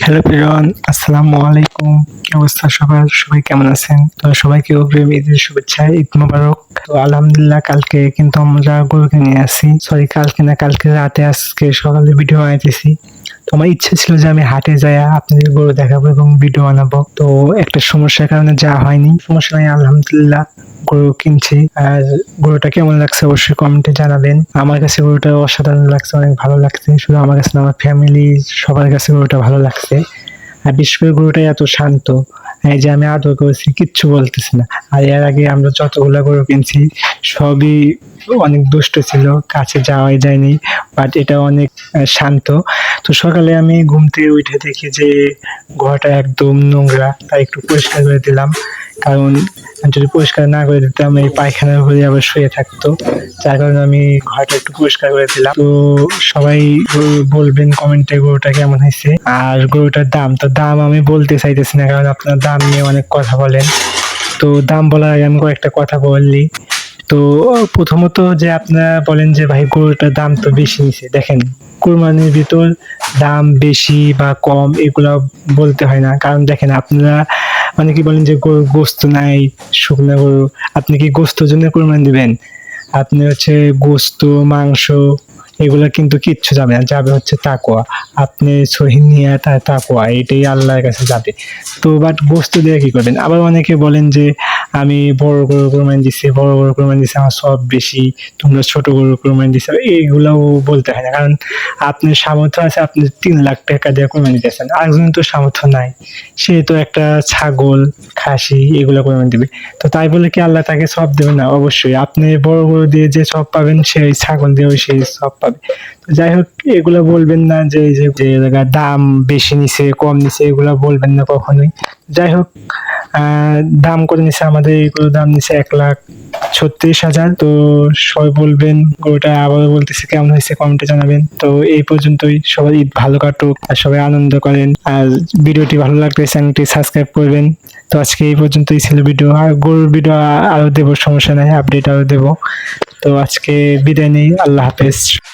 Hello প্রিয়ন, আসসালামু আলাইকুম। কি অবস্থা সবার? সবাই কেমন আছেন? তো সবাইকে অগ্রিম ঈদের শুভেচ্ছা, ঈদ মোবারক। তো আলহামদুলিল্লাহ কালকে কিন্তু আমরা গরুকে নিয়ে আসি। সরি কালকে না, কালকে রাতে আজকে সকালে ভিডিও বানাইতেছি। তো আমার ইচ্ছা ছিল যে আমি হাটে যাই আপনাদের গরু দেখাবো এবং ভিডিও বানাবো। তো একটা সমস্যার কারণে যাওয়া হয়নি। সমস্যা নাই, আলহামদুলিল্লাহ গরু কিনছি। আর গরুটা কেমন লাগছে অবশ্যই কমেন্টে জানাবেন। আমার কাছে গরুটা অসাধারণ লাগছে, অনেক ভালো লাগছে। শুধু আমার কাছে না, আমার ফ্যামিলি সবার কাছে গরুটা ভালো লাগছে। আর বিশেষ করে গরুটা এত শান্ত, এই যে আমি আদর করেছি কিচ্ছু বলতেছে না। আর এর আগে আমরা যতগুলা গরু কিনছি সবই অনেক দুষ্ট ছিল, কাছে যাওয়াই যায়নি। বাট এটা অনেক শান্ত। তো সকালে আমি ঘুম থেকে উঠে দেখি যে ঘরটা একদম নোংরা, তাই একটু পরিষ্কার করে দিলাম। কারণ যদি পরিষ্কার না করে দিতাম এই পায়খানার উপরে আবার শুয়ে থাকতো। যার কারণে আমি ঘরটা একটু পরিষ্কার করে দিলাম। তো সবাই বলবেন কমেন্টে গরুটা কেমন হয়েছে। আর গরুটার দাম আমি বলতে চাইতেছি না, কারণ আপনার দাম নিয়ে অনেক কথা বলেন। তো দাম বলার আগে আমি কয়েকটা কথা বললি। তো প্রথমত যে আপনারা বলেন যে ভাই গরুটার দাম তো বেশি নিছে, দেখেন কোরবানির ভিতর দাম বেশি বা কম এগুলা বলতে হয় না। কারণ দেখেন আপনারা অনেকে বলেন যে গরুর গোস্ত নাই, শুকনা গরু। আপনি কি গোস্তের জন্য কোরবানি দিবেন? আপনি হচ্ছে গোস্ত, মাংস এগুলা কিন্তু কিচ্ছু যাবে না, যাবে হচ্ছে তাকওয়া। আপনি সহি নিয়ে তাকওয়া এটাই আল্লাহর কাছে যাবে। তো বাট গোস্ত দিয়ে কি করবেন? আবার অনেকে বলেন যে আমি বড় গরু কোরবানি দিছি, বড় গরু কোরবানি দিছি, আমার সব বেশি, তোমরা ছোট গরু কোরবানি দিছো। এইগুলাও বলতে হয় না, কারণ আপনার সামর্থ্য আছে, আপনি 3 লাখ টাকা দিয়ে কোরবানি দিয়েছেন। আরেকজনের তো সামর্থ্য নাই, সে তো একটা ছাগল, খাসি এগুলো কোরবানি দিবে। তো তাই বলে কি আল্লাহ তাকে সব দেবে না? অবশ্যই আপনি বড় গরু দিয়ে যে সব পাবেন, সেই ছাগল দিয়েও সেই সব পাবে। তো যাই হোক, এগুলা বলবেন না যে এই যে যে জায়গায় দাম বেশি নিছে কম নিছে, এগুলা বলবেন না কখনোই। যাই হোক, দাম কত নিছে আমাদের? এগুলো দাম নিছে 1,36,000। তো সবাই বলবেন গরুটা, আবারও বলতেছি কেমন হয়েছে কমেন্টে জানাবেন। তো এই পর্যন্তই, সবাই ঈদ ভালো কাটুক আর সবাই আনন্দ করেন। আর ভিডিওটি ভালো লাগলে চ্যানেলটি সাবস্ক্রাইব করবেন। তো আজকে এই পর্যন্তই ছিল ভিডিও। আর গরুর ভিডিও আরো দেবো, সমস্যা নাই, আপডেট আরো দেবো। তো আজকে বিদায় নেই, আল্লাহ হাফেজ।